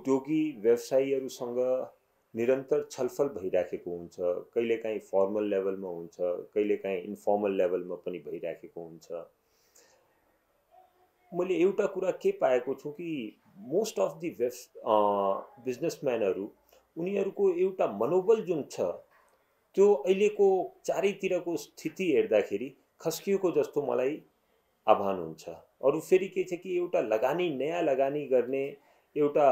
उद्योगी व्यवसायीहरूसँग निरन्तर छलफल भइराखेको हुन्छ। कहिलेकाहीँ फर्मल लेभलमा हुन्छ, कहिलेकाहीँ इन्फर्मल लेभलमा पनि भइराखेको हुन्छ। मैले एउटा कुरा के पाएको छु कि मोस्ट अफ दि बिजनेसम्यानहरू उनीहरूको एउटा मनोबल जुन छ त्यो अहिलेको चारैतिरको स्थिति हेर्दाखेरि खस्किएको जस्तो मलाई आभान हुन्छ। अरू फेरि के छ कि एउटा नयाँ लगानी गर्ने, एउटा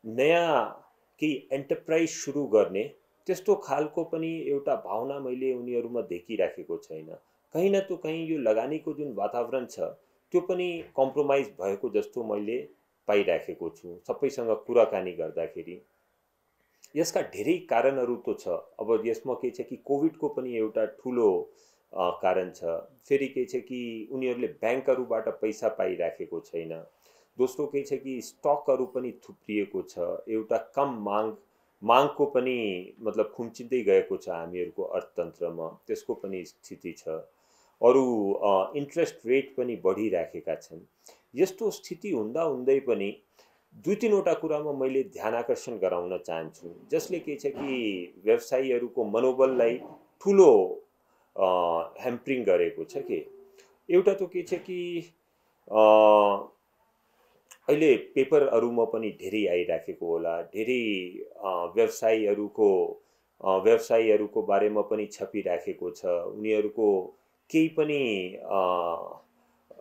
नयाँ केही एन्टरप्राइज सुरु गर्ने त्यस्तो खालको पनि एउटा भावना मैले उनीहरूमा देखिराखेको छैन। कहीँ न त कहीँ यो लगानीको जुन वातावरण छ त्यो पनि कम्प्रोमाइज भएको जस्तो मैले पाइराखेको छु सबैसँग कुराकानी गर्दाखेरि। यसका धेरै कारणहरू त छ। अब यसमा के छ कि कोभिडको पनि एउटा ठुलो कारण छ। फेरि के छ कि उनीहरूले ब्याङ्कहरूबाट पैसा पाइराखेको छैन। दोस्रो के छ कि स्टकहरू पनि थुप्रिएको छ। एउटा कम मागको पनि मतलब खुम्चिँदै गएको छ हामीहरूको अर्थतन्त्रमा, त्यसको पनि स्थिति छ। अरू इन्ट्रेस्ट रेट पनि बढिराखेका छन्। यस्तो स्थिति हुँदा हुँदै पनि दुई तीनवटा कुरामा मैले ध्यान आकर्षण गराउन चाहन्छु, जसले के छ कि व्यवसायीहरूको मनोबललाई ठुलो ह्याम्परिङ गरेको छ। कि एउटा त के छ कि अहिले पेपरहरूमा पनि धेरै आइराखेको होला, धेरै व्यवसायीहरूको बारेमा पनि छपिराखेको छ। उनीहरूको केही पनि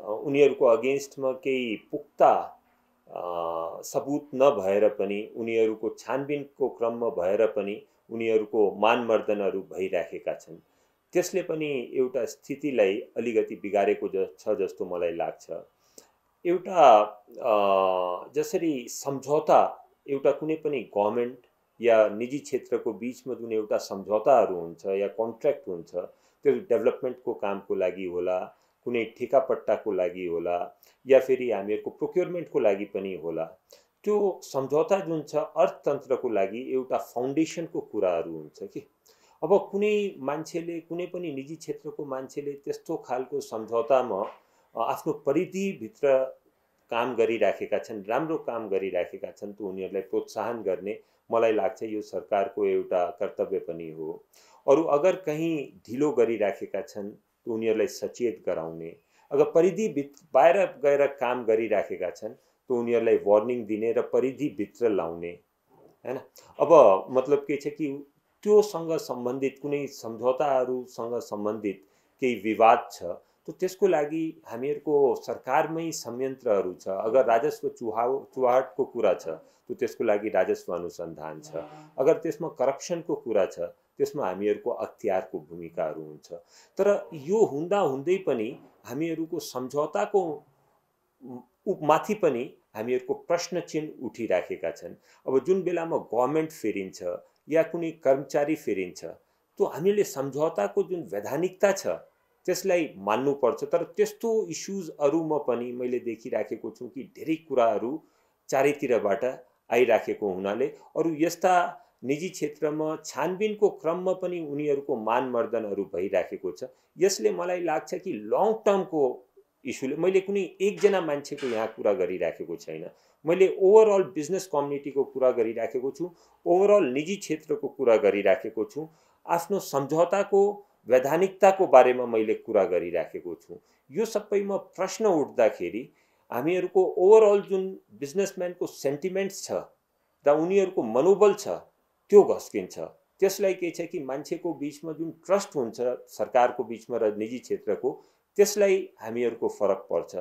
उनीहरूको अगेन्स्टमा केही पुख्ता सबुत नभएर पनि, उनीहरूको छानबिनको क्रममा भएर पनि उनीहरूको मानमर्दनहरू भइराखेका छन्। त्यसले पनि एउटा स्थितिलाई अलिकति बिगारेको छ जस्तो मलाई लाग्छ। एउटा जसरी सम्झौता एउटा कुनै पनि गभर्मेन्ट या निजी क्षेत्रको बिचमा जुन एउटा सम्झौताहरू हुन्छ या कन्ट्र्याक्ट हुन्छ, त्यो डेभलपमेन्टको कामको लागि होला, कुनै ठेकापट्टाको लागि होला, या फेरि हामीहरूको प्रोक्योरमेन्टको लागि पनि होला। त्यो सम्झौता जुन छ अर्थतन्त्रको लागि एउटा फाउन्डेसनको कुराहरू हुन्छ। कि अब कुनै मान्छेले, कुनै पनि निजी क्षेत्रको मान्छेले त्यस्तो खालको सम्झौतामा आफ्नो परिधिभित्र काम गरिराखेका छन्, राम्रो काम गरिराखेका छन्, त उनीहरूलाई प्रोत्साहन गर्ने मलाई लाग्छ यो सरकारको एउटा कर्तव्य पनि हो। अरू अगर कहीँ ढिलो गरिराखेका छन् त उनीहरूलाई सचेत गराउने, अगर परिधि बाहिर गएर काम गरिराखेका छन् त उनीहरूलाई वार्निङ दिने र परिधिभित्र लाउने, हैन। अब मतलब के छ कि त्योसँग सम्बन्धित कुनै सम्झौताहरूसँग सम्बन्धित केही विवाद छ त त्यसको लागि हामीहरूको सरकारमै संयन्त्रहरू छ। अगर राजस्व चुहाटको कुरा छ त त्यसको लागि राजस्व अनुसन्धान छ। अगर त्यसमा करप्सनको कुरा छ त्यसमा हामीहरूको अख्तियारको भूमिकाहरू हुन्छ। तर यो हुँदा हुँदै पनि हामीहरूको सम्झौताको माथि पनि हामीहरूको प्रश्न चिन्ह उठिराखेका छन्। अब जुन बेलामा गभर्मेन्ट फेरिन्छ या कुनै कर्मचारी फेरिन्छ त हामीले सम्झौताको जुन वैधानिकता छ त्यसलाई मान्नुपर्छ। तर त्यस्तो इस्युजहरूमा पनि मैले देखिराखेको छु कि धेरै कुराहरू चारैतिरबाट आइराखेको हुनाले अरू यस्ता निजी क्षेत्रमा छानबिनको क्रममा पनि उनीहरूको मानमर्दनहरू भइराखेको छ। यसले मलाई लाग्छ कि लङ टर्मको इस्युले, मैले कुनै एकजना मान्छेको यहाँ कुरा गरिराखेको छैन, मैले ओभरअल बिजनेस कम्युनिटीको कुरा गरिराखेको छु, ओभरअल निजी क्षेत्रको कुरा गरिराखेको छु, आफ्नो सम्झौताको वैधानिकताको बारेमा मैले कुरा गरिराखेको छु। यो सबैमा प्रश्न उठ्दाखेरि हामीहरूको ओभरअल जुन बिजनेसम्यानको सेन्टिमेन्ट्स छ र उनीहरूको मनोबल छ त्यो घस्किन्छ। त्यसलाई के छ कि मान्छेको बिचमा जुन ट्रस्ट हुन्छ सरकारको बिचमा र निजी क्षेत्रको, त्यसलाई हामीहरूको फरक पर्छ।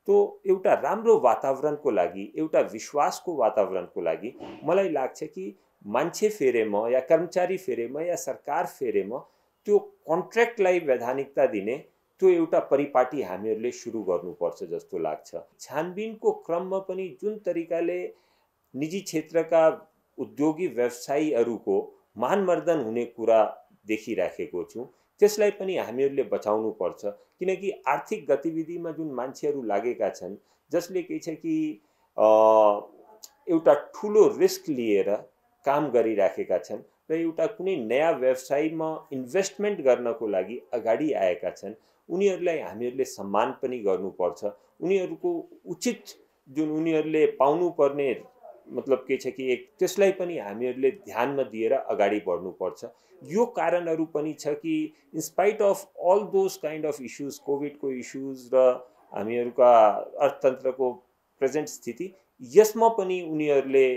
तो एउटा राम्रो वातावरणको लागि, एउटा विश्वासको वातावरणको लागि मलाई लाग्छ कि मान्छे फेरेमा या कर्मचारी फेरेमा या सरकार फेरेमा त्यो कन्ट्र्याक्टलाई वैधानिकता दिने त्यो एउटा परिपाटी हामीहरूले सुरु गर्नुपर्छ जस्तो लाग्छ। छानबिनको क्रममा पनि जुन तरिकाले निजी क्षेत्रका उद्योगी व्यवसायीहरूको मानमर्दन हुने कुरा देखिराखेको छु, त्यसलाई पनि हामीहरूले बचाउनु पर्छ। किनकि आर्थिक गतिविधिमा जुन मान्छेहरू लागेका छन्, जसले के छ कि एउटा ठुलो रिस्क लिएर काम गरिराखेका छन् र एउटा कुनै नयाँ व्यवसायमा इन्भेस्टमेन्ट गर्नको लागि अगाडि आएका छन्, उनीहरूलाई हामीहरूले सम्मान पनि गर्नुपर्छ। उनीहरूको उचित जुन उनीहरूले पाउनुपर्ने मतलब के छ कि एक त्यसलाई पनि हामीहरूले ध्यानमा दिएर अगाडि बढ्नुपर्छ। यो कारणहरू पनि छ कि in spite of all those kind of issues, कोभिडको इस्युज र हामीहरूका अर्थतन्त्रको प्रेजेन्ट स्थिति, यसमा पनि उनीहरूले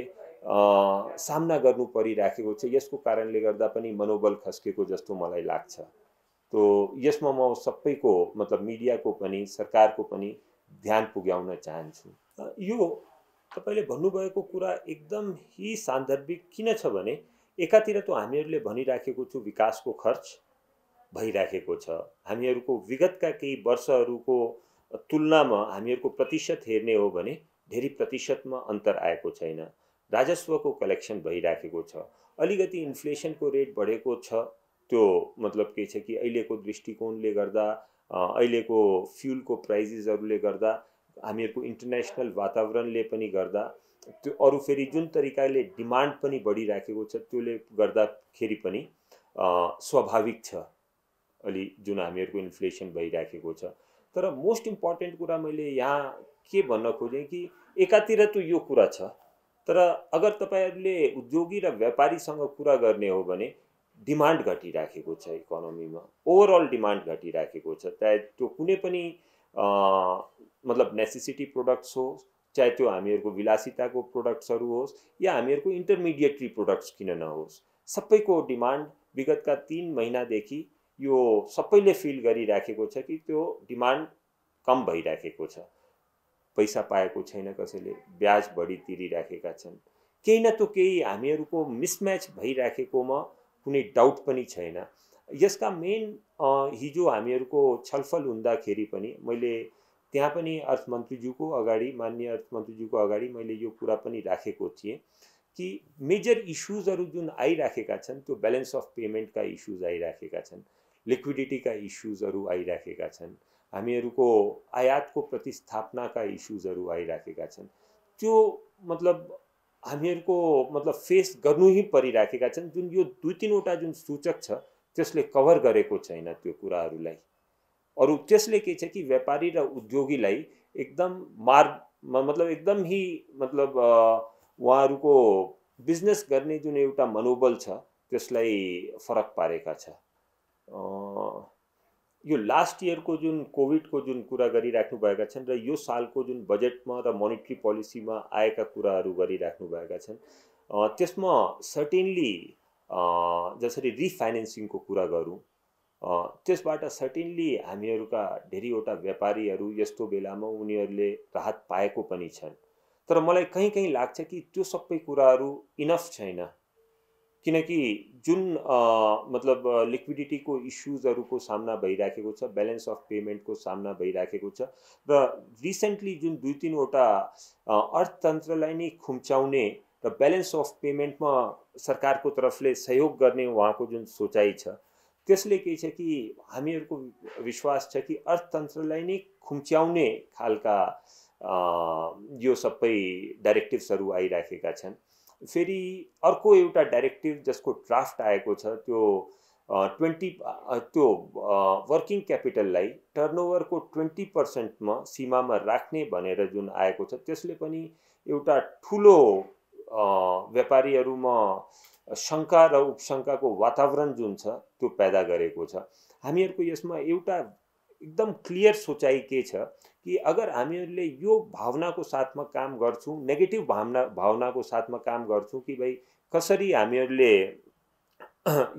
सामना गर्नु परिराखेको छ। यसको कारणले गर्दा पनि मनोबल खस्केको जस्तो मलाई लाग्छ। तो यसमा म सबैको मतलब मिडियाको पनि सरकारको पनि ध्यान पुर्याउन चाहन्छु। यो तपाईले भन्नुभएको कुरा एकदम ही सान्दर्भिक किन छ भने एकातिर त हामीहरूले भनिराखेको छु विकासको खर्च भइराखेको छ। हामीहरूको विगतका केही वर्षहरूको तुलनामा हामीहरूको प्रतिशत हेर्ने हो भने धेरै प्रतिशतमा अन्तर आएको छैन। राजस्वको कलेक्सन भइराखेको छ। अलिकति इन्फ्लेसनको रेट बढेको छ। त्यो मतलब के छ कि अहिलेको दृष्टिकोणले गर्दा अहिलेको फ्युलको प्राइजेसहरूले गर्दा हामीहरूको इन्टरनेसनल वातावरणले पनि गर्दा त्यो अरू फेरि जुन तरिकाले डिमान्ड पनि बढिराखेको छ त्यसले गर्दाखेरि पनि स्वाभाविक छ अलि जुन हामीहरूको इन्फ्लेसन भइराखेको छ। तर मोस्ट इम्पोर्टेन्ट कुरा मैले यहाँ के भन्न खोजेँ कि एकातिर त यो कुरा छ, तर अगर तपाईहरुले उद्योगी र व्यापारीसँग कुरा गर्ने हो भने डिमान्ड घटिराखेको छ इकोनोमीमा। ओभरअल डिमान्ड घटिराखेको छ। चाहे त्यो कुनै पनि मतलब नेसेसिटी प्रोडक्ट्स होस्, चाहे त्यो हामीहरूको विलासिताको प्रोडक्ट्सहरू होस् या हामीहरूको इन्टरमिडिएटरी प्रोडक्ट्स किन नहोस्, सबैको डिमान्ड विगतका 3 महिनादेखि यो सबैले फिल गरिराखेको छ कि त्यो डिमान्ड कम भइराखेको छ। पैसा पाएको छैन कसैले, ब्याज बढी तिरिराखेका छन्। केही न त केही हामीहरूको मिसम्याच भइराखेकोमा कुनै डाउट पनि छैन। यसका मेन हिजो हामीहरूको छलफल हुँदाखेरि पनि मैले त्यहाँ पनि अर्थमन्त्रीज्यूको अगाडि, माननीय अर्थमन्त्रीज्यूको अगाडि मैले यो कुरा पनि राखेको थिएँ कि मेजर इस्युजहरू जुन आइराखेका छन् त्यो ब्यालेन्स अफ पेमेन्टका इस्युज आइराखेका छन्, लिक्विडिटीका इस्युजहरू आइराखेका छन्, हामीहरूको आयातको प्रतिस्थापनाका इस्युजहरू आइराखेका छन्। त्यो मतलब हामीहरूको मतलब फेस गर्नु ही परिराखेका छन्। जुन यो 2-3 वटा जुन सूचक छ त्यसले कभर गरेको छैन त्यो कुराहरूलाई। अरू त्यसले के छ कि व्यापारी र उद्योगीलाई एकदम मतलब एकदम ही मतलब उहाँहरूको बिजनेस गर्ने जुन एउटा मनोबल छ त्यसलाई फरक पारेका छ। यो लास्ट इयरको जुन कोभिडको जुन कुरा गरिराख्नु भएका छन् र यो सालको जुन बजेटमा र मोनिटरी पोलिसीमा आएका कुराहरू गरिराख्नु भएका छन्, त्यसमा सर्टेनली जसरी रिफाइनेन्सिङको कुरा गरौँ, त्यसबाट सर्टेनली हामीहरूका धेरैवटा व्यापारीहरू यस्तो बेलामा उनीहरूले राहत पाएको पनि छन्। तर मलाई कहीँ कहीँ लाग्छ कि त्यो सबै कुराहरू इनफ छैन, किनकि जुन मतलब लिक्विडिटीको इस्युजहरूको सामना भइराखेको छ, ब्यालेन्स अफ पेमेन्टको सामना भइराखेको छ र रिसेन्टली जुन 2-3 वटा अर्थतन्त्रलाई नै खुम्चाउने र ब्यालेन्स अफ पेमेन्टमा सरकारको तर्फले सहयोग गर्ने उहाँको जुन सोचाइ छ त्यसले के छ कि हामीहरूको विश्वास छ कि अर्थतन्त्रलाई नै खुम्च्याउने खालका यो सबै डाइरेक्टिभ्सहरू आइराखेका छन्। फेरि अर्को एउटा डाइरेक्टिभ जसको ड्राफ्ट आएको छ त्यो 20 वर्किङ क्यापिटललाई टर्नओभरको 20% सीमामा राख्ने भनेर जुन आएको छ त्यसले पनि एउटा ठुलो व्यापारीहरूमा शङ्का र उपशङ्काको वातावरण जुन छ त्यो पैदा गरेको छ। हामीहरूको यसमा एउटा एकदम क्लियर सोचाइ के छ कि अगर हामीहरूले यो भावनाको साथमा काम गर्छौँ, नेगेटिभ भावनाको साथमा काम गर्छौँ कि भाइ कसरी हामीहरूले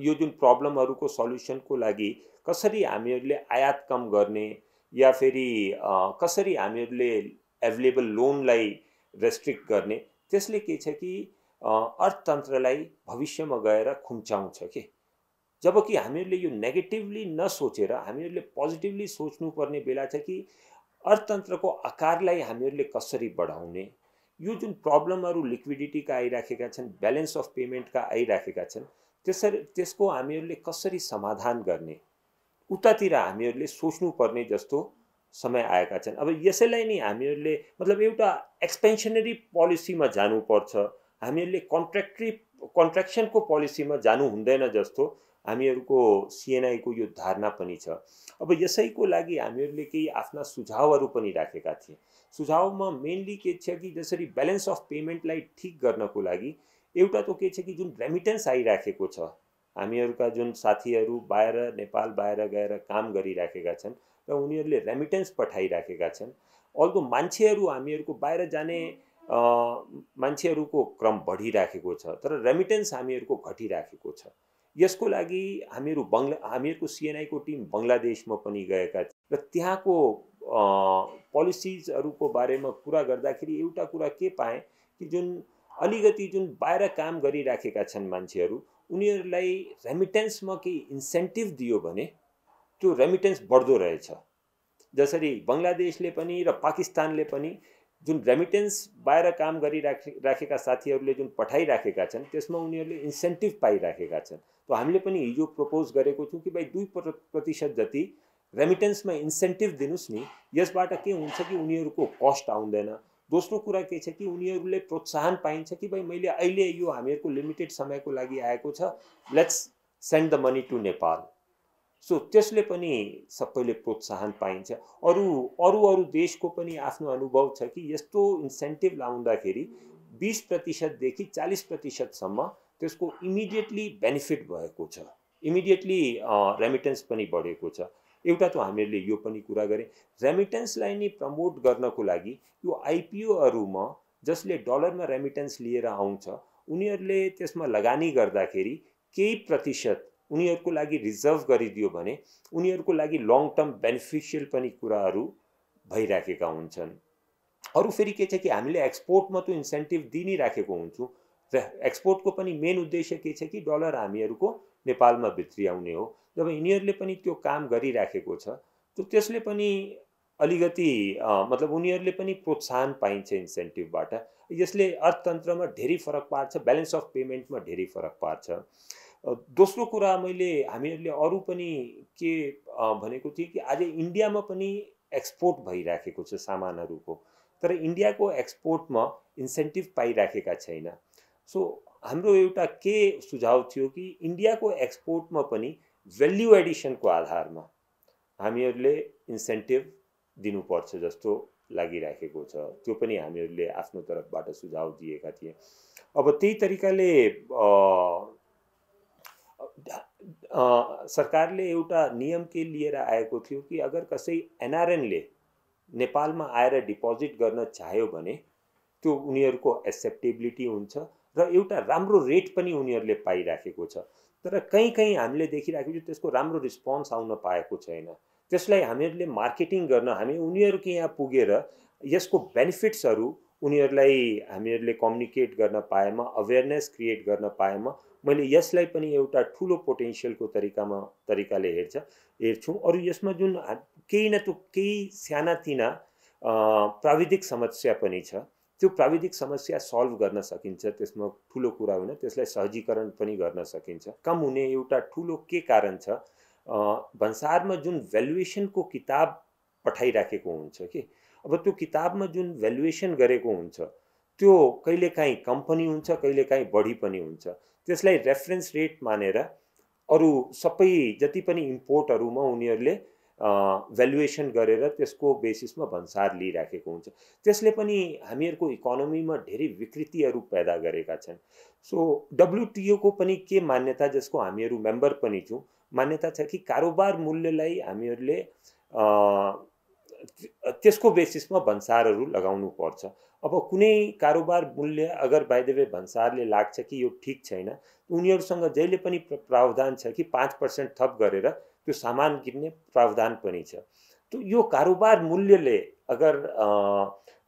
यो जुन प्रब्लमहरूको सल्युसनको लागि कसरी हामीहरूले आयात कम गर्ने या फेरि कसरी हामीहरूले एभाइलेबल लोनलाई रेस्ट्रिक्ट गर्ने, त्यसले के छ कि अर्थतन्त्रलाई भविष्यमा गएर खुम्चाउँछ के। जबकि हामीहरूले यो नेगेटिभली नसोचेर हामीहरूले पोजिटिभली सोच्नुपर्ने बेला छ कि अर्थतन्त्रको आकारलाई हामीहरूले कसरी बढाउने, यो जुन प्रब्लमहरू लिक्विडिटीका आइराखेका छन्, ब्यालेन्स अफ पेमेन्टका आइराखेका छन्, त्यसको हामीहरूले कसरी समाधान गर्ने उतातिर हामीहरूले सोच्नुपर्ने जस्तो समय आएका छन्। अब यसैलाई नै हामीहरूले मतलब एउटा एक्सपेन्सनरी पोलिसीमा जानुपर्छ, हामीहरूले कन्ट्र्याक्सनको पोलिसीमा जानु हुँदैन जस्तो हामीहरूको सिएनआईको यो धारणा पनि छ। अब यसैको लागि हामीहरूले केही आफ्ना सुझावहरू पनि राखेका थिए। सुझावमा मेनली के छ कि जसरी ब्यालेन्स अफ पेमेन्टलाई ठिक गर्नको लागि एउटा त के छ कि जुन रेमिटेन्स आइराखेको छ, हामीहरूका जुन साथीहरू बाहिर नेपाल बाहिर गएर काम गरिराखेका छन् र उनीहरूले रेमिटेन्स पठाइराखेका छन्। अल्दो मान्छेहरू हामीहरूको बाहिर जाने मान्छेहरूको क्रम बढिराखेको छ, तर रेमिटेन्स हामीहरूको घटिराखेको छ। यसको लागि हामीहरूको सिएनआईको टिम बङ्गलादेशमा पनि गएका थिए र त्यहाँको पोलिसिजहरूको बारेमा कुरा गर्दाखेरि एउटा कुरा के पाएँ कि अलिकति जुन बाहिर काम गरिराखेका छन् मान्छेहरू, उनीहरूलाई रेमिटेन्समा केही इन्सेन्टिभ दियो भने त्यो रेमिटेन्स बढ्दो रहेछ। जसरी बङ्गलादेशले पनि र पाकिस्तानले पनि जुन रेमिटेन्स बाहिर काम गरिराखेका साथीहरूले जुन पठाइराखेका छन् त्यसमा उनीहरूले इन्सेन्टिभ पाइराखेका छन्। त हामीले पनि हिजो प्रपोज गरेको छौँ कि भाइ 2% जति रेमिटेन्समा इन्सेन्टिभ दिनुस् नि, यसबाट के हुन्छ कि उनीहरूको कस्ट आउँदैन। दोस्रो कुरा के छ कि उनीहरूले प्रोत्साहन पाइन्छ कि भाइ मैले अहिले यो हामीहरूको लिमिटेड समयको लागि आएको छ, let's send the money to Nepal. So त्यसले पनि सबैले प्रोत्साहन पाइन्छ। अरू देशको पनि आफ्नो अनुभव छ कि यस्तो इन्सेन्टिभ लाउँदाखेरि 20% देखि 40%सम्म त्यसको इमिडिएटली बेनिफिट भएको छ, इमिडिएटली रेमिटेन्स पनि बढेको छ। एउटा त हामीहरूले यो पनि कुरा गरे। रेमिटेन्सलाई नि प्रमोट गर्नको लागि यो आइपिओहरूमा जसले डलरमा रेमिटेन्स लिएर आउँछ उनीहरूले त्यसमा लगानी गर्दाखेरि केही प्रतिशत उनीहरूको लागि रिजर्भ गरिदियो भने उनीहरूको लागि लङ टर्म बेनिफिसियल पनि कुराहरू भइराखेका हुन्छन्। अरू फेरि के छ कि हामीले एक्सपोर्टमा त इन्सेन्टिभ दिइ नै राखेको हुन्छौँ र एक्सपोर्टको पनि मेन उद्देश्य के छ कि डलर हामीहरूको नेपालमा भित्रियाउने हो। जब यिनीहरूले पनि त्यो काम गरिराखेको छ त त्यसले पनि अलिकति मतलब उनीहरूले पनि प्रोत्साहन पाइन्छ इन्सेन्टिभबाट। यसले अर्थतन्त्रमा धेरै फरक पार्छ, ब्यालेन्स अफ पेमेन्टमा धेरै फरक पार्छ। दोस्रो कुरा हामीहरूले अरू पनि के भनेको थिएँ कि आज इन्डियामा पनि एक्सपोर्ट भइराखेको छ सामानहरूको, तर इन्डियाको एक्सपोर्टमा इन्सेन्टिभ पाइराखेका छैन। सो हाम्रो एउटा के सुझाव थियो कि इन्डियाको एक्सपोर्टमा पनि भ्याल्यु एडिसनको आधारमा हामीहरूले इन्सेन्टिभ दिनुपर्छ जस्तो लागिराखेको छ। त्यो पनि हामीहरूले आफ्नो तर्फबाट सुझाव दिएका थिए। अब त्यही तरिकाले सरकारले एउटा नियम के लिएर आएको थियो कि अगर कसै एनआरएनले नेपालमा आएर डिपोजिट गर्न चाह्यो भने त्यो उनीहरूको एक्सेप्टेबिलिटी हुन्छ र एउटा राम्रो रेट पनि उनीहरूले पाइराखेको छ। तर कहीँ हामीले देखिराखेको छ त्यसको राम्रो रिस्पोन्स आउन पाएको छैन। त्यसलाई हामीहरूले मार्केटिङ गर्न हामी उनीहरूकै यहाँ पुगेर यसको बेनिफिट्सहरू उनीहरूलाई हामीहरूले कम्युनिकेट गर्न पाएमा, अवेरनेस क्रिएट गर्न पाएमा मैले यसलाई पनि एउटा ठुलो पोटेन्सियलको तरिकाले हेर्छु। अरू यसमा जुन केही न त केही सानातिना प्राविधिक समस्या पनि छ, त्यो प्राविधिक समस्या सल्भ गर्न सकिन्छ, त्यसमा ठुलो कुरा होइन, त्यसलाई सहजीकरण पनि गर्न सकिन्छ। कम हुने एउटा ठुलो के कारण छ, भन्सारमा जुन भ्यालुएसनको किताब पठाइराखेको हुन्छ कि अब त्यो किताबमा जुन भ्यालुएसन गरेको हुन्छ त्यो कहिलेकाहीँ कम पनि हुन्छ, कहिलेकाहीँ बढी पनि हुन्छ। त्यसलाई रेफरेन्स रेट मानेर अरू सबै जति पनि इम्पोर्टहरूमा उनीहरूले भ्यालुएसन गरेर त्यसको बेसिसमा भन्सार लिइराखेको हुन्छ। त्यसले पनि हामीहरूको इकोनोमीमा धेरै विकृतिहरू पैदा गरेका छन्। सो डब्लुटिओको पनि के मान्यता, जसको हामीहरू मेम्बर पनि छौँ, मान्यता छ कि कारोबार मूल्यलाई हामीहरूले त्यसको बेसिसमा भन्सारहरू लगाउनु पर्छ। अब कुनै कारोबार मूल्य अगर बाइ द वे भन्सारले लाग्छ कि यो ठिक छैन, उनीहरूसँग जहिले पनि प्रावधान छ कि 5% थप गरेर त्यो सामान किन्ने प्रावधान पनि छ। त यो कारोबार मूल्यले अगर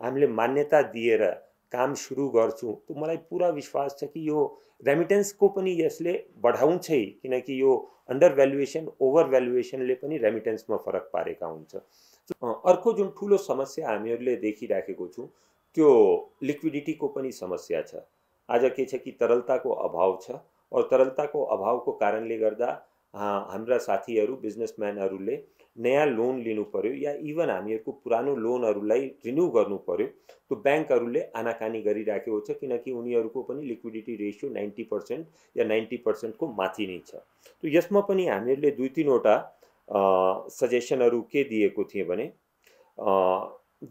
हामीले मान्यता दिएर काम सुरु गर्छौँ त मलाई पुरा विश्वास छ कि यो रेमिटेन्सको पनि यसले बढाउँछै, किनकि यो अन्डर भ्यालुएसन ओभर भ्यालुएसनले पनि रेमिटेन्समा फरक पारेका हुन्छ। अर्को जुन ठुलो समस्या हामीहरूले देखिराखेको छौँ त्यो लिक्विडिटीको पनि समस्या छ। आज के छ कि तरलताको अभाव छ, और तरलताको अभावको कारणले गर्दा हाम्रा साथीहरू बिजनेसम्यानहरूले नयाँ लोन लिनु पर्यो या इभन हामीहरूको पुरानो लोनहरूलाई रिन्यू गर्नु पर्यो, त्यो ब्याङ्कहरूले आनाकानी गरिराखेको छ, किनकि उनीहरूको पनि लिक्विडिटी रेसियो 90% या 90% को माथि नै छ। तो यसमा पनि हामीहरूले 2-3वटा सजेसनहरू के दिएको थिएँ भने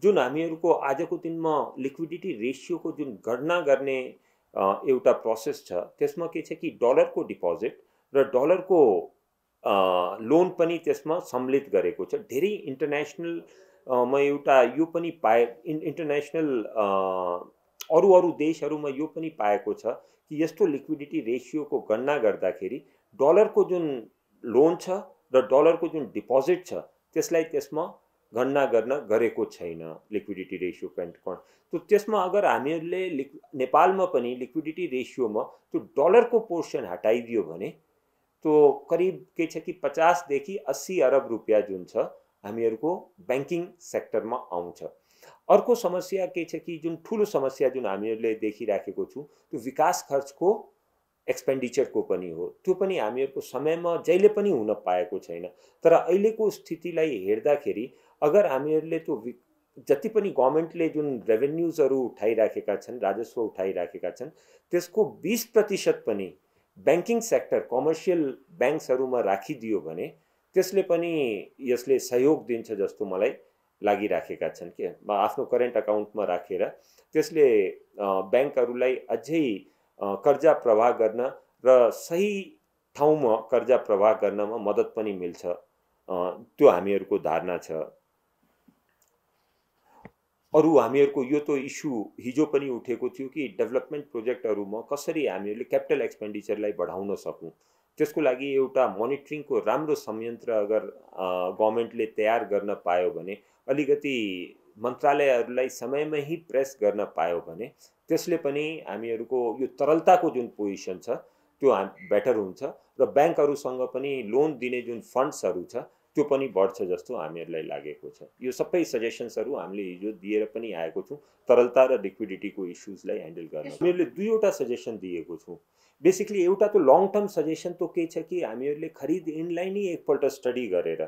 जुन हामीहरूको आजको दिनमा लिक्विडिटी रेसियोको जुन गणना गर्ने एउटा प्रोसेस छ, त्यसमा के छ कि डलरको डिपोजिट र डलरको लोन पनि त्यसमा सम्मिलित गरेको छ। धेरै इन्टरनेसनल मा एउटा यो पनि पाए, इन्टरनेसनल अरू देशहरूमा यो पनि पाएको छ कि यस्तो लिक्विडिटी रेसियोको गणना गर्दाखेरि डलरको जुन लोन छ र डलरको जुन डिपोजिट छ त्यसलाई त्यसमा गणना गर्न गरेको छैन लिक्विडिटी रेसियो पेन्ट। तो त्यसमा अगर हामीहरूले नेपालमा पनि लिक्विडिटी रेसियोमा त्यो डलरको पोर्सन हटाइदियो भने तो करिब के छ कि 50 देखि 80 अरब रुपियाँ जुन छ हामीहरूको बैंकिङ सेक्टरमा आउँछ। अर्को समस्या के छ कि जुन ठुलो समस्या जुन हामीहरूले देखिराखेको छु त्यो विकास खर्चको एक्सपेन्डिचरको पनि हो। त्यो पनि हामीहरूको समयमा जहिले पनि हुन पाएको छैन। तर अहिलेको स्थितिलाई हेर्दाखेरि अगर हामीहरूले त्यो जति पनि गभर्नमेन्टले जुन रेभेन्यूजहरू उठाइराखेका छन्, राजस्व उठाइराखेका छन्, त्यसको 20% पनि बैंकिङ सेक्टर कमर्सियल ब्याङ्क्सहरूमा राखिदियो भने त्यसले पनि यसले सहयोग दिन्छ जस्तो मलाई लागिराखेका छन् के आफ्नो करेन्ट अकाउन्टमा राखेर त्यसले ब्याङ्कहरूलाई अझै कर्जा प्रवाह गर्न र सही ठाउँमा कर्जा प्रवाह गर्नमा मद्दत पनि मिल्छ, त्यो हामीहरूको धारणा छ। अरू हामीहरूको यो तो इस्यु हिजो पनि उठेको थियो कि डेभलपमेन्ट प्रोजेक्टहरूमा कसरी हामीहरूले क्यापिटल एक्सपेन्डिचरलाई बढाउन सकौँ, त्यसको लागि एउटा मोनिटरिङको राम्रो संयन्त्र अगर गभर्नमेन्टले तयार गर्न पायो भने, अलिकति मन्त्रालयहरूलाई समयमै ही प्रेस गर्न पायो भने त्यसले पनि हामीहरूको यो तरलताको जुन पोजिसन छ त्यो बेटर हुन्छ र ब्याङ्कहरूसँग पनि लोन दिने जुन फन्ड्सहरू छ त्यो पनि बढ्छ जस्तो हामीहरूलाई लागेको छ। यो सबै सजेसन्सहरू हामीले हिजो दिएर पनि आएको छौँ तरलता र लिक्विडिटीको इस्युजलाई ह्यान्डल गर्न। हामीले 2वटा सजेसन दिएको छौँ। बेसिकली एउटा तो लङ टर्म सजेसन तो के छ कि हामीहरूले खरिद इनलाई नै एकपल्ट स्टडी गरेर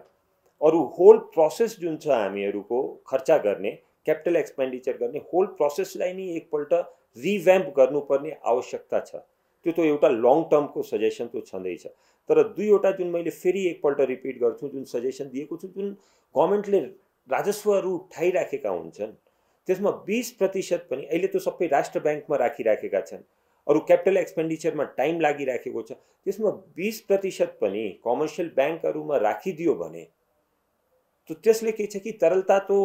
अरू होल प्रोसेस जुन छ हामीहरूको खर्चा गर्ने क्यापिटल एक्सपेन्डिचर गर्ने होल प्रोसेसलाई नै एकपल्ट रिभ्याम्प गर्नुपर्ने आवश्यकता छ। त्यो तो एउटा लङ टर्मको सजेसन तो छँदैछ। तर 2वटा जुन मैले फेरि एकपल्ट रिपिट गर्छु जुन सजेसन दिएको छु, जुन गभर्नमेन्टले राजस्वहरू उठाइराखेका हुन्छन् त्यसमा 20% पनि अहिले तो सबै राष्ट्र ब्याङ्कमा राखिराखेका छन्, अरू क्यापिटल एक्सपेन्डिचरमा टाइम लागिराखेको छ, त्यसमा 20% पनि कमर्सियल ब्याङ्कहरूमा राखिदियो भने तो त्यसले के छ कि तरलता तो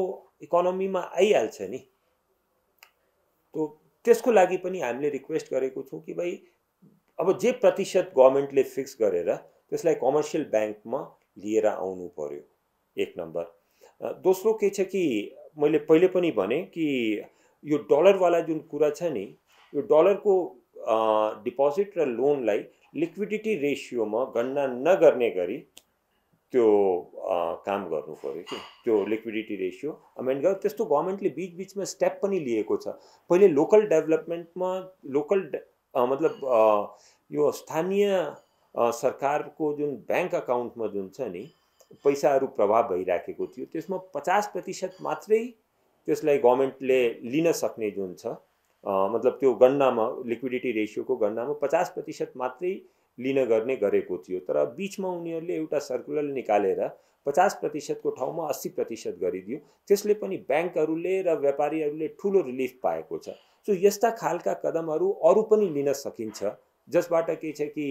इकोनोमीमा आइहाल्छ नि। तो त्यसको लागि पनि हामीले रिक्वेस्ट गरेको छौँ कि भाइ अब जे प्रतिशत गभर्नमेन्टले फिक्स गरेर त्यसलाई कमर्सियल ब्याङ्कमा लिएर आउनु पर्यो, एक नम्बर। दोस्रो के छ कि मैले पहिले पनि भने कि यो डलरवाला जुन कुरा छ नि, यो डलरको डिपोजिट र लोनलाई लिक्विडिटी रेसियोमा गणना नगर्ने गरी त्यो काम गर्नु पर्यो कि त्यो लिक्विडिटी रेसियो अमेन्ड गर्नु। त्यस्तो गभर्नमेन्टले बिचबिचमा स्टेप पनि लिएको छ। पहिले लोकल डेभलपमेन्टमा मतलब यो स्थानीय सरकारको जुन ब्याङ्क अकाउन्टमा जुन छ नि पैसाहरू प्रवाह भइराखेको थियो त्यसमा 50% मात्रै त्यसलाई गभर्नमेन्टले लिन सक्ने जुन छ, मतलब त्यो गणनामा लिक्विडिटी रेसियोको गणनामा 50% मात्रै लिन गर्ने गरेको थियो। तर बिचमा उनीहरूले एउटा सर्कुलर निकालेर 50% को ठाउँमा 80% गरिदियो। त्यसले पनि ब्याङ्कहरूले र व्यापारीहरूले ठुलो रिलिफ पाएको छ। सो यस्ता खालका कदमहरू अरू पनि लिन सकिन्छ जसबाट के छ कि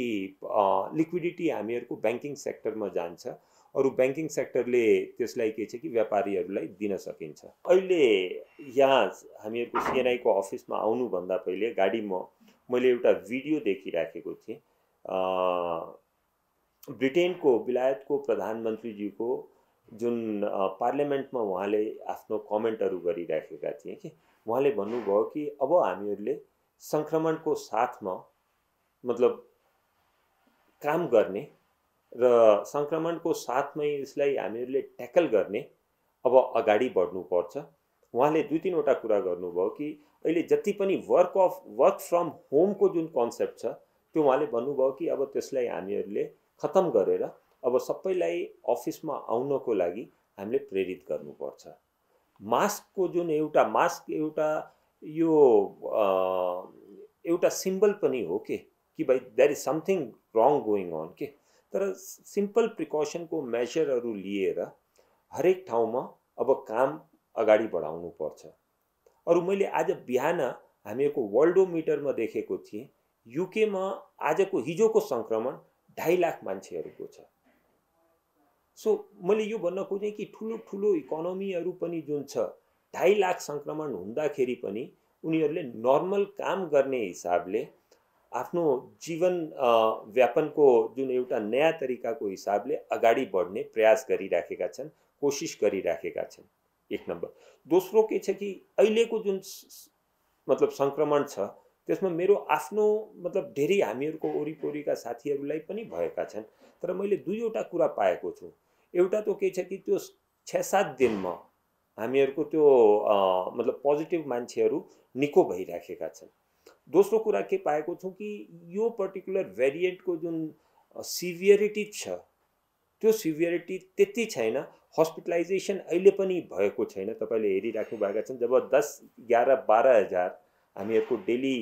लिक्विडिटी हामीहरूको ब्याङ्किङ सेक्टरमा जान्छ, अरू ब्याङ्किङ सेक्टरले त्यसलाई के छ कि व्यापारीहरूलाई दिन सकिन्छ। अहिले यहाँ हामीहरूको सिएनआईको अफिसमा आउनुभन्दा पहिले गाडीमा मैले एउटा भिडियो देखिराखेको थिएँ। ब्रिटेनको बेलायतको प्रधानमन्त्रीजीको जुन पार्लियामेन्टमा उहाँले आफ्नो कमेन्टहरू गरिराखेका थिए कि उहाँले भन्नुभयो कि अब हामीहरूले सङ्क्रमणको साथमा मतलब काम गर्ने र सङ्क्रमणको साथमै यसलाई हामीहरूले ट्याकल गर्ने अब अगाडि बढ्नुपर्छ। उहाँले 2-3वटा कुरा गर्नुभयो कि अहिले जति पनि वर्क फ्रम होमको जुन कन्सेप्ट छ त्यो उहाँले भन्नुभयो कि अब त्यसलाई हामीहरूले खत्तम गरेर अब सबैलाई अफिसमा आउनको लागि हामीले प्रेरित गर्नुपर्छ। मास्कको जुन मास्क यो एउटा सिम्बल पनि हो कि भाइ there is something wrong going on के। तर सिम्पल प्रिकसनको मेजरहरू लिएर हरेक ठाउँमा अब काम अगाडि बढाउनु पर्छ। अरू मैले आज बिहान हामीहरूको वर्ल्डोमिटरमा देखेको थिएँ, युकेमा आजको हिजोको सङ्क्रमण 2.5 लाख मान्छेहरूको छ। सो मैले यो भन्न खोजेँ कि ठुलो ठुलो इकोनोमीहरू पनि जुन छ 2.5 लाख सङ्क्रमण हुँदाखेरि पनि उनीहरूले नर्मल काम गर्ने हिसाबले आफ्नो जीवन व्यापनको जुन एउटा नयाँ तरिकाको हिसाबले अगाडि बढ्ने प्रयास गरिराखेका छन्, कोसिस गरिराखेका छन्, एक नम्बर। दोस्रो के छ कि अहिलेको जुन मतलब सङ्क्रमण छ त्यसमा मेरो आफ्नो मतलब धेरै हामीहरूको वरिपरिका साथीहरूलाई पनि भएका छन्। तर मैले दुईवटा कुरा पाएको छु। एउटा त के छ कि त्यो 6-7 दिनमा हामीहरूको त्यो मतलब पोजिटिभ मान्छेहरू निको भइराखेका छन्। दोस्रो कुरा के पाएको छु कि यो पर्टिकुलर भेरिएन्टको जुन सिभियरिटी छ त्यो सिभियरिटी त्यति छैन, हस्पिटलाइजेसन अहिले पनि भएको छैन। तपाईँले हेरिराख्नु भएका छन्, जब 10, 11, 12 हजार हामीहरूको डेली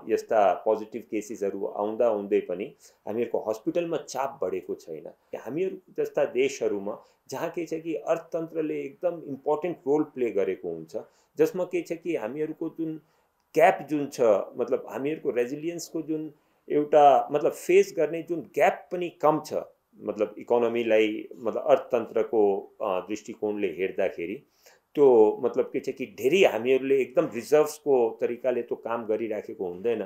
यस्ता पोजिटिभ केसेसहरू आउँदै पनि हामीहरूको हस्पिटलमा चाप बढेको छैन। हामीहरू जस्ता देशहरूमा जहाँ के छ कि अर्थतन्त्रले एकदम इम्पोर्टेन्ट रोल प्ले गरेको हुन्छ, जसमा के छ कि हामीहरूको जुन ग्याप जुन छ मतलब हामीहरूको रेजिलियन्सको जुन एउटा मतलब फेस गर्ने जुन ग्याप पनि कम छ, मतलब इकोनोमीलाई मतलब अर्थतन्त्रको दृष्टिकोणले हेर्दाखेरि त्यो मतलब के छ कि धेरै हामीहरूले एकदम रिजर्भ्सको तरिकाले त्यो काम गरिराखेको हुँदैन।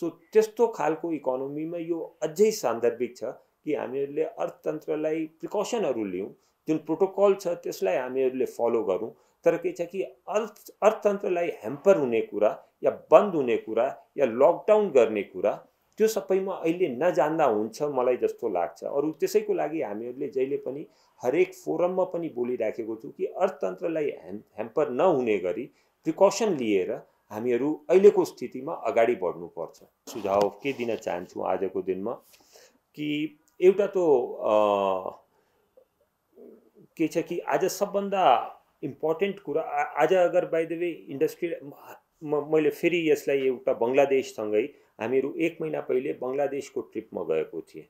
सो त्यस्तो खालको इकोनोमीमा यो अझै सान्दर्भिक छ कि हामीहरूले अर्थतन्त्रलाई प्रिकसनहरू लिउँ, जुन प्रोटोकल छ त्यसलाई हामीहरूले फलो गरौँ। तर के छ कि अर्थतन्त्रलाई ह्याम्पर हुने कुरा या बन्द हुने कुरा या लकडाउन गर्ने कुरा त्यो सबैमा अहिले नजान्दा हुन्छ मलाई जस्तो लाग्छ। अरू त्यसैको लागि हामीहरूले जहिले पनि हरेक फोरममा पनि बोलिराखेको छु कि अर्थतन्त्रलाई ह्याम्पर नहुने गरी प्रिकसन लिएर हामीहरू अहिलेको स्थितिमा अगाडि बढ्नुपर्छ। सुझाव के दिन चाहन्छु आजको दिनमा कि एउटा त के छ कि आज सबभन्दा इम्पोर्टेन्ट कुरा आज अगर बाइ द वे इन्डस्ट्री मैले फेरि यसलाई एउटा बङ्गलादेशसँगै हामीहरू 1 महिना पहिले बङ्गलादेशको ट्रिपमा गएको थिएँ।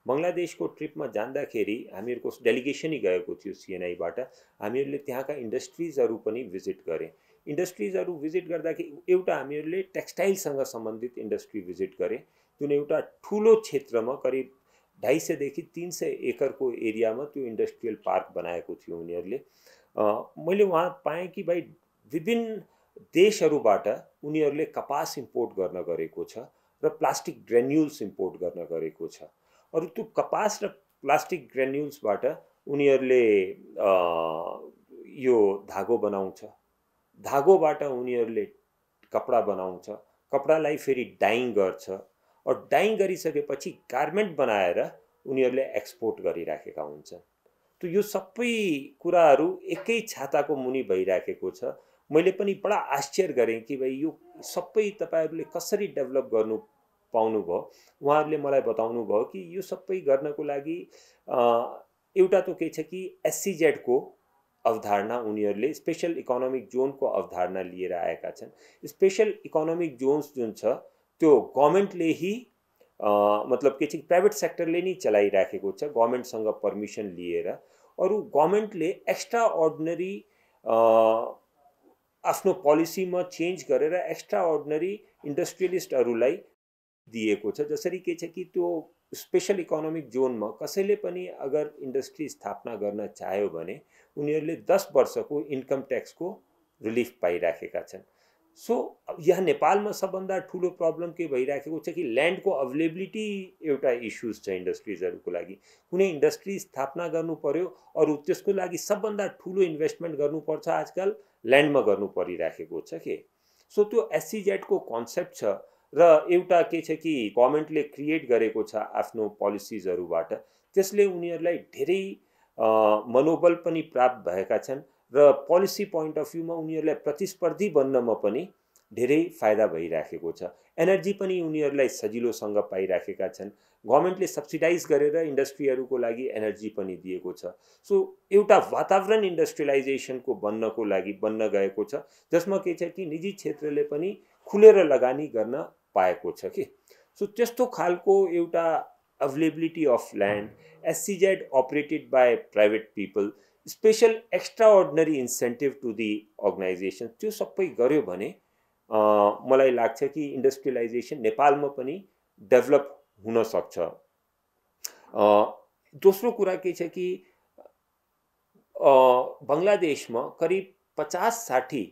बङ्गलादेशको ट्रिपमा जाँदाखेरि हामीहरूको डेलिगेसनै गएको थियो सिएनआईबाट। हामीहरूले त्यहाँका इन्डस्ट्रिजहरू पनि भिजिट गरे। इन्डस्ट्रिजहरू भिजिट गर्दाखेरि एउटा हामीहरूले टेक्सटाइलसँग सम्बन्धित इन्डस्ट्री भिजिट गरे, जुन एउटा ठुलो क्षेत्रमा करिब 250 देखि 300 एकरको एरियामा त्यो इन्डस्ट्रियल पार्क बनाएको थियो उनीहरूले। मैले वहाँ पाएँ कि भाइ विभिन्न देशहरूबाट उनीहरूले कपास इम्पोर्ट गर्न गरेको छ र प्लास्टिक ग्रेन्युल्स इम्पोर्ट गर्न गरेको छ। अरू त्यो कपास र प्लास्टिक ग्रेन्युल्सबाट उनीहरूले यो धागो बनाउँछ, धागोबाट उनीहरूले कपडा बनाउँछ, कपडालाई फेरि डाइङ गर्छ, और डाइङ गरिसकेपछि गार्मेन्ट बनाएर उनीहरूले एक्सपोर्ट गरिराखेका हुन्छन्। त यो सबै कुराहरू एकै छाताको मुनि भइराखेको छ। मैले पनि बडा आश्चर्य गरेँ कि भाइ यो सबै तपाईँहरूले कसरी डेभलप गर्नु पाउनुभयो। उहाँहरूले मलाई बताउनु भयो कि यो सबै गर्नको लागि एउटा त के छ कि एससीजेडको अवधारणा उनीहरूले स्पेशल इकोनोमिक जोनको अवधारणा लिएर आएका छन्। स्पेशल इकोनोमिक जोन्स जुन छ त्यो गभर्मेन्टले ही मतलब के छ प्राइभेट सेक्टरले नै चलाइराखेको छ गभर्मेन्टसँग पर्मिसन लिएर। अरू गभर्मेन्टले एक्स्ट्रा अर्डिनरी आफ्नो पोलिसीमा चेन्ज गरेर एक्स्ट्रा अर्डिनरी इन्डस्ट्रियलिस्टहरूलाई दिएको छ। जसरी के छ कि त्यो स्पेशल इकोनोमिक जोनमा कसैले पनि अगर इन्डस्ट्री स्थापना गर्न चाह्यो भने उनीहरूले 10 वर्षको इन्कम ट्याक्सको रिलिफ पाइराखेका छन्। सो यहाँ नेपालमा सबभन्दा ठुलो प्रब्लम के भइराखेको छ कि ल्यान्डको अभाइलेबिलिटी एउटा इस्युज छ इन्डस्ट्रिजहरूको लागि। कुनै इन्डस्ट्री स्थापना गर्नु पर्यो अरू त्यसको लागि सबभन्दा ठुलो इन्भेस्टमेन्ट गर्नुपर्छ आजकल ल्यान्डमा गर्नु परिराखेको छ के। सो त्यो एससीजेडको कन्सेप्ट छ र एउटा के छ कि गभर्मेन्टले क्रिएट गरेको छ आफ्नो पोलिसिजहरूबाट, त्यसले उनीहरूलाई धेरै मनोबल पनि प्राप्त भएका छन् र पोलिसी पोइन्ट अफ भ्यूमा उनीहरूलाई प्रतिस्पर्धी बन्नमा पनि धेरै फाइदा भइराखेको छ। एनर्जी पनि उनीहरूलाई सजिलोसँग पाइराखेका छन्। गभर्मेन्टले सब्सिडाइज गरेर इन्डस्ट्रीहरूको लागि एनर्जी पनि दिएको छ। सो एउटा वातावरण इन्डस्ट्रियलाइजेसनको बन्न गएको छ, जसमा के छ कि निजी क्षेत्रले पनि खुलेर लगानी गर्न पाएको छ कि। सो त्यस्तो खालको एउटा availability of land, SEZ operated by private people, special extraordinary incentive to the organisation, त्यो सबै गर्यो भने मलाई लाग्छ कि इन्डस्ट्रियलाइजेसन नेपालमा पनि डेभलप हुन सक्छ। दोस्रो कुरा के छ कि बङ्गलादेशमा करिब 50-60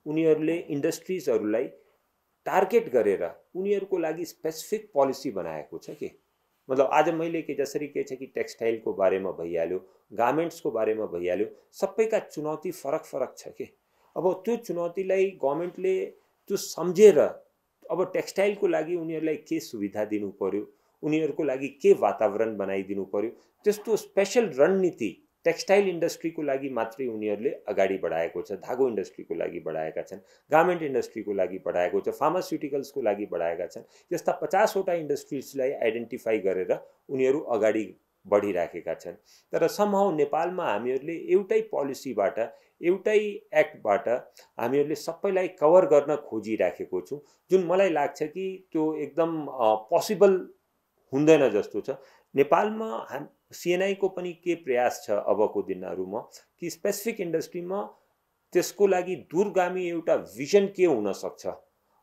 उनीहरूले इन्डस्ट्रिजहरूलाई टार्गेट गरेर उनीहरूको लागि स्पेसिफिक पोलिसी बनाएको छ कि। मतलब आज मैले के जसरी के छ कि टेक्सटाइलको बारेमा भइहाल्यो, गार्मेन्ट्सको बारेमा भइहाल्यो, सबैका चुनौती फरक फरक छ कि। अब त्यो चुनौतीलाई गभर्मेन्टले त्यो सम्झेर अब टेक्सटाइलको लागि उनीहरूलाई के सुविधा दिनु पर्यो, उनीहरूको लागि के वातावरण बनाइदिनु पर्यो, त्यस्तो स्पेसल रणनीति टेक्सटाइल इन्डस्ट्रीको लागि मात्रै उनीहरूले अगाडि बढाएको छ। धागो इन्डस्ट्रीको लागि बढाएका छन्, गार्मेन्ट इन्डस्ट्रीको लागि बढाएको छ, फार्मास्युटिकल्सको लागि बढाएका छन्। यस्ता 50वटा इन्डस्ट्रिजलाई आइडेन्टिफाई गरेर उनीहरू अगाडि बढिराखेका छन्। तर समहाउ नेपालमा हामीहरूले एउटै पोलिसीबाट, एउटै एक्टबाट हामीहरूले सबैलाई कभर गर्न खोजिराखेको छौँ, जुन मलाई लाग्छ कि त्यो एकदम पोसिबल हुँदैन जस्तो छ। नेपालमा सिएनआईको पनि के प्रयास छ अबको दिनहरूमा कि स्पेसिफिक इन्डस्ट्रीमा त्यसको लागि दूरगामी एउटा भिजन के हुन सक्छ,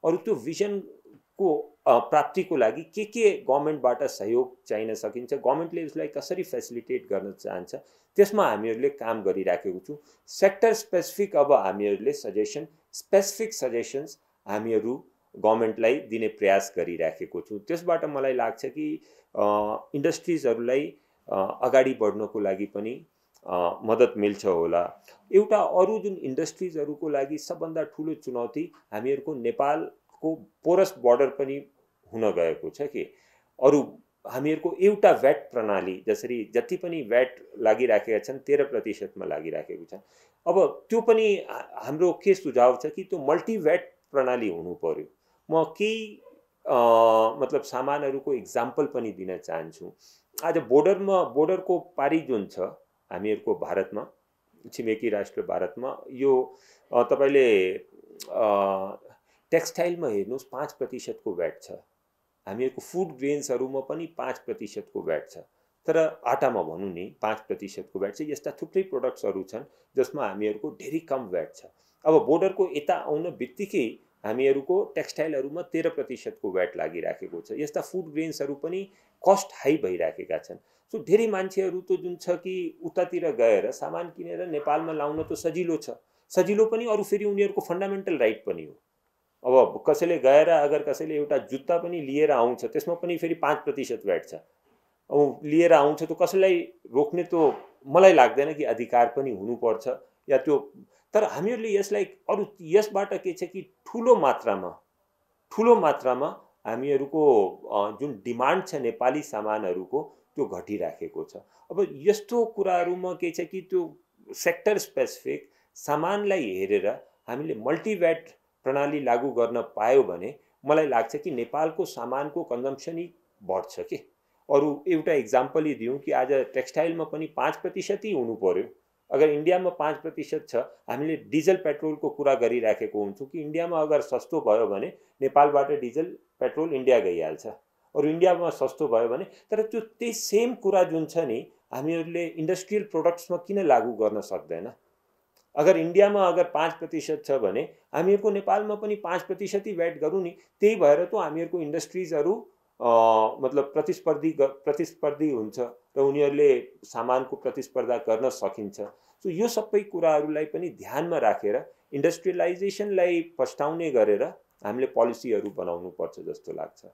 अरू त्यो भिजनको प्राप्तिको लागि के गभर्मेन्टबाट सहयोग चाहिन सकिन्छ, गभर्मेन्टले उसलाई कसरी फेसिलिटेट गर्न चाहन्छ, त्यसमा हामीहरूले काम गरिराखेको छौँ। सेक्टर स्पेसिफिक अब हामीहरूले स्पेसिफिक सजेसन्स हामीहरू गभर्मेन्टलाई दिने प्रयास गरिराखेको छौँ। त्यसबाट मलाई लाग्छ कि इन्डस्ट्रिजहरूलाई अगाडि बढ्नको लागि पनि मद्दत मिल्छ होला। एउटा अरू जुन इन्डस्ट्रिजहरूको लागि सबभन्दा ठुलो चुनौती हामीहरूको नेपालको पोरस बोर्डर पनि हुन गएको छ कि। अरू हामीहरूको एउटा भ्याट प्रणाली, जसरी जति पनि भ्याट लागिराखेका छन् 13% लागिराखेको छ। अब त्यो पनि हाम्रो के सुझाव छ कि त्यो मल्टी भ्याट प्रणाली हुनु पर्यो। म केही मतलब सामानहरूको इक्जाम्पल पनि दिन चाहन्छु। आज बोर्डरको पारी जुन छ हामीहरूको भारतमा, छिमेकी राष्ट्र भारतमा, यो तपाईँले टेक्सटाइलमा हेर्नुहोस् 5%को भ्याट छ। हामीहरूको फुड ग्रेन्सहरूमा पनि 5%को भ्याट छ। तर आटामा भनौँ नि 5%को भ्याट छ। यस्ता थुप्रै प्रोडक्ट्सहरू छन् जसमा हामीहरूको धेरै कम भ्याट छ। अब बोर्डरको यता आउन बित्तिकै हामीहरूको टेक्सटाइलहरूमा 13%को भ्याट लागिराखेको छ। यस्ता फुड ग्रेन्सहरू पनि कस्ट हाई भइराखेका छन्। सो धेरै मान्छेहरू त जुन छ कि उतातिर गएर सामान किनेर नेपालमा लाउन त सजिलो छ, सजिलो पनि, अरू फेरि उनीहरूको फन्डामेन्टल राइट पनि हो। अब कसैले गएर अगर कसैले एउटा जुत्ता पनि लिएर आउँछ, त्यसमा पनि फेरि 5% भ्याट छ। अब लिएर आउँछ त कसैलाई रोक्ने त मलाई लाग्दैन कि अधिकार पनि हुनुपर्छ या त्यो। तर हामीहरूले यसलाई अरू यसबाट के छ कि ठुलो मात्रामा हामीहरूको जुन डिमान्ड छ नेपाली सामानहरूको त्यो घटिराखेको छ। अब यस्तो कुराहरूमा के छ कि त्यो सेक्टर स्पेसिफिक सामानलाई हेरेर हामीले मल्टिभ्याट प्रणाली लागू गर्न पायो भने मलाई लाग्छ कि नेपालको सामानको कन्जम्सनै बढ्छ कि। अरू एउटा इक्जाम्पल दिउँ कि आज टेक्सटाइलमा पनि 5% हुनु पर्यो। अगर इन्डियामा 5% छ, हामीले डिजल पेट्रोलको कुरा गरिराखेको हुन्छौँ कि इन्डियामा अगर सस्तो भयो भने नेपालबाट डिजल पेट्रोल इन्डिया गइहाल्छ, अरू इन्डियामा सस्तो भयो भने। तर त्यो त्यही सेम कुरा जुन छ नि हामीहरूले इन्डस्ट्रियल प्रोडक्ट्समा किन लागू गर्न सक्दैन? अगर इन्डियामा अगर 5% छ भने हामीहरूको नेपालमा पनि 5% भ्याट गरौँ नि। त्यही भएर त हामीहरूको इन्डस्ट्रिजहरू मतलब प्रतिस्पर्धी हुन्छ र उनीहरूले सामानको प्रतिस्पर्धा गर्न सकिन्छ। सो यो सबै कुराहरूलाई पनि ध्यानमा राखेर इन्डस्ट्रियलाइजेसनलाई फस्टाउने गरेर हामीले पोलिसीहरू बनाउनु पर्छ जस्तो लाग्छ।